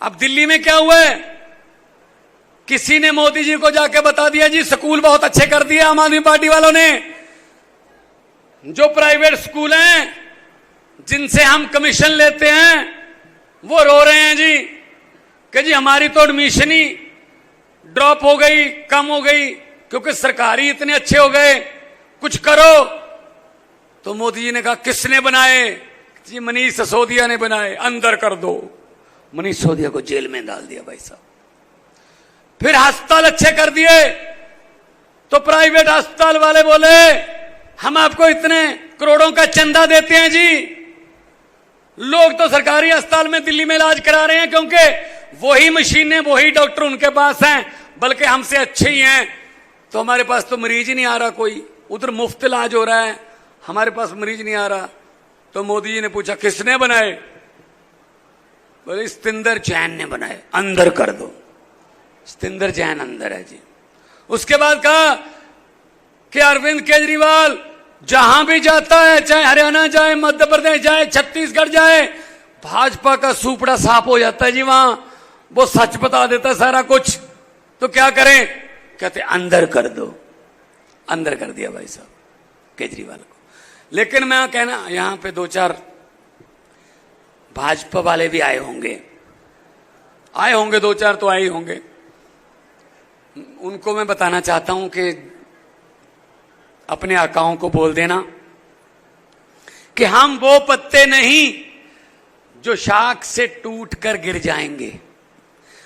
अब दिल्ली में क्या हुआ है, किसी ने मोदी जी को जाके बता दिया जी स्कूल बहुत अच्छे कर दिए आम आदमी पार्टी वालों ने। जो प्राइवेट स्कूल हैं जिनसे हम कमीशन लेते हैं वो रो रहे हैं जी कि जी हमारी तो एडमिशन ही ड्रॉप हो गई, कम हो गई, क्योंकि सरकारी इतने अच्छे हो गए, कुछ करो। तो मोदी जी ने कहा किसने बनाए? जी मनीष सिसोदिया ने बनाए, अंदर कर दो। मनीष सिसोदिया को जेल में डाल दिया भाई साहब। फिर अस्पताल अच्छे कर दिए तो प्राइवेट अस्पताल वाले बोले हम आपको इतने करोड़ों का चंदा देते हैं जी। लोग तो सरकारी अस्पताल में दिल्ली में इलाज करा रहे हैं क्योंकि वही मशीनें वही डॉक्टर उनके पास हैं, बल्कि हमसे अच्छे ही हैं। तो हमारे पास तो मरीज ही नहीं आ रहा, कोई उधर मुफ्त इलाज हो रहा है, हमारे पास मरीज नहीं आ रहा। तो मोदी जी ने पूछा किसने बनाए? बोले सतिंदर जैन ने बनाए, अंदर कर दो। सतिंदर जैन अंदर है जी। उसके बाद कहा कि अरविंद केजरीवाल जहां भी जाता है, चाहे हरियाणा जाए, मध्य प्रदेश जाए, छत्तीसगढ़ जाए, भाजपा का सुपड़ा साफ हो जाता है जी वहां, वो सच बता देता है सारा कुछ। तो क्या करें? कहते अंदर कर दो। अंदर कर दिया भाई साहब केजरीवाल को। लेकिन मैं कहना यहां पे दो चार भाजपा वाले भी आए होंगे दो चार तो आए होंगे। उनको मैं बताना चाहता हूं कि अपने आकाओं को बोल देना कि हम वो पत्ते नहीं जो शाख से टूट कर गिर जाएंगे,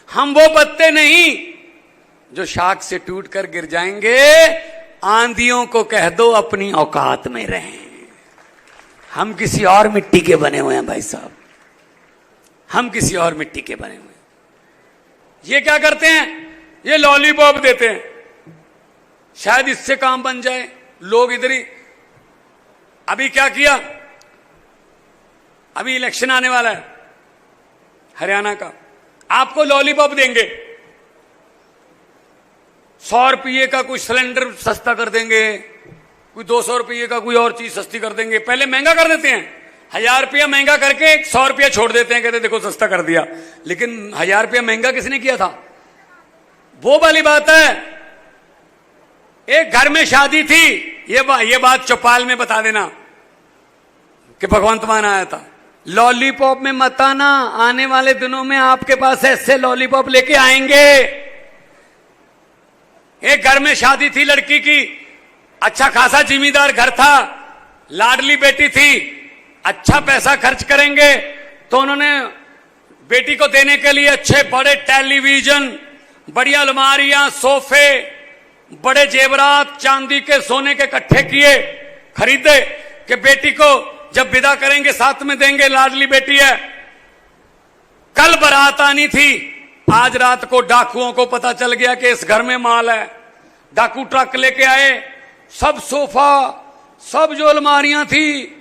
हम वो पत्ते नहीं जो शाख से टूट कर गिर जाएंगे। आंधियों को कह दो अपनी औकात में रहें। हम किसी और मिट्टी के बने हुए हैं भाई साहब, हम किसी और मिट्टी के बने हुए हैं। ये क्या करते हैं? ये लॉलीपॉप देते हैं, शायद इससे काम बन जाए। लोग इधर ही, अभी क्या किया, अभी इलेक्शन आने वाला है हरियाणा का, आपको लॉलीपॉप देंगे, 100 रुपये का कोई सिलेंडर सस्ता कर देंगे, कोई 200 रुपये का कोई और चीज सस्ती कर देंगे। पहले महंगा कर देते हैं, 1000 रुपया महंगा करके 100 रुपया छोड़ देते हैं, कहते देखो सस्ता कर दिया। लेकिन 1000 रुपया महंगा किसने किया था? वो वाली बात है। एक घर में शादी थी, ये बात चौपाल में बता देना कि भगवंत मान आया था। लॉलीपॉप में मत आना, आने वाले दिनों में आपके पास ऐसे लॉलीपॉप लेके आएंगे। एक घर में शादी थी लड़की की, अच्छा खासा जिम्मेदार घर था, लाडली बेटी थी, अच्छा पैसा खर्च करेंगे तो उन्होंने बेटी को देने के लिए अच्छे बड़े टेलीविजन, बढ़िया अलमारियां, सोफे, बड़े जेवरात, चांदी के सोने के इकट्ठे किए, खरीदे कि बेटी को जब विदा करेंगे साथ में देंगे, लाडली बेटी है। कल बारात आनी थी, आज रात को डाकुओं को पता चल गया कि इस घर में माल है। डाकू ट्रक लेके आए, सब सोफा, सब जो अलमारियां थी,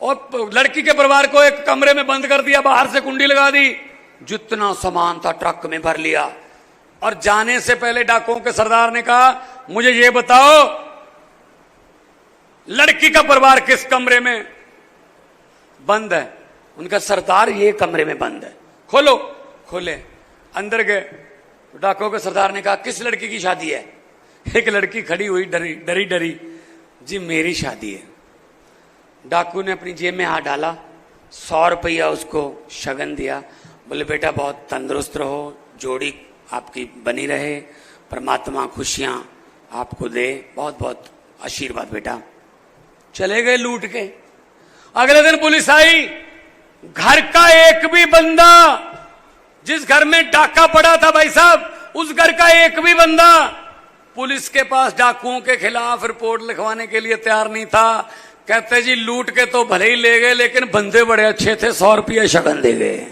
और लड़की के परिवार को एक कमरे में बंद कर दिया, बाहर से कुंडी लगा दी, जितना सामान था ट्रक में भर लिया। और जाने से पहले डाकुओं के सरदार ने कहा मुझे ये बताओ लड़की का परिवार किस कमरे में बंद है? उनका सरदार ये कमरे में बंद है, खोलो। खोले, अंदर गए, डाकुओं के सरदार ने कहा किस लड़की की शादी है? एक लड़की खड़ी हुई डरी डरी, जी मेरी शादी है। डाकू ने अपनी जेब में हाथ डाला, 100 रुपया उसको शगन दिया, बोले बेटा बहुत तंदुरुस्त रहो, जोड़ी आपकी बनी रहे, परमात्मा खुशियां आपको दे, बहुत बहुत आशीर्वाद बेटा। चले गए लूट के। अगले दिन पुलिस आई, घर का एक भी बंदा, जिस घर में डाका पड़ा था भाई साहब, उस घर का एक भी बंदा पुलिस के पास डाकुओं के खिलाफ रिपोर्ट लिखवाने के लिए तैयार नहीं था। कहते जी लूट के तो भले ही ले गए, लेकिन बंदे बड़े अच्छे थे, 100 रुपये शगन दे गए।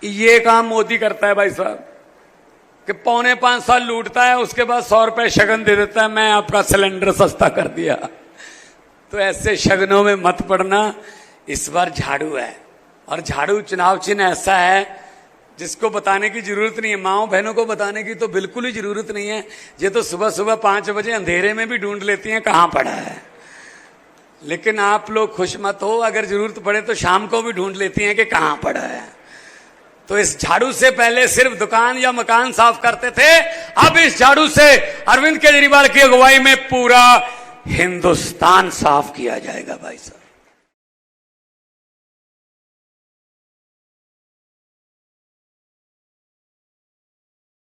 ये काम मोदी करता है भाई साहब कि 4.25 साल लूटता है, उसके बाद 100 रुपए शगन दे देता है, मैं आपका सिलेंडर सस्ता कर दिया। तो ऐसे शगनों में मत पड़ना। इस बार झाड़ू है, और झाड़ू चुनाव चिन्ह ऐसा है जिसको बताने की जरूरत नहीं है, माओ बहनों को बताने की तो बिल्कुल ही जरूरत नहीं है। ये तो सुबह सुबह 5 बजे अंधेरे में भी ढूंढ लेती हैं कहां पड़ा है। लेकिन आप लोग खुश मत हो, अगर जरूरत पड़े तो शाम को भी ढूंढ लेती हैं कि कहां पड़ा है। तो इस झाड़ू से पहले सिर्फ दुकान या मकान साफ करते थे, अब इस झाड़ू से अरविंद केजरीवाल की अगुवाई में पूरा हिंदुस्तान साफ किया जाएगा भाई साहब।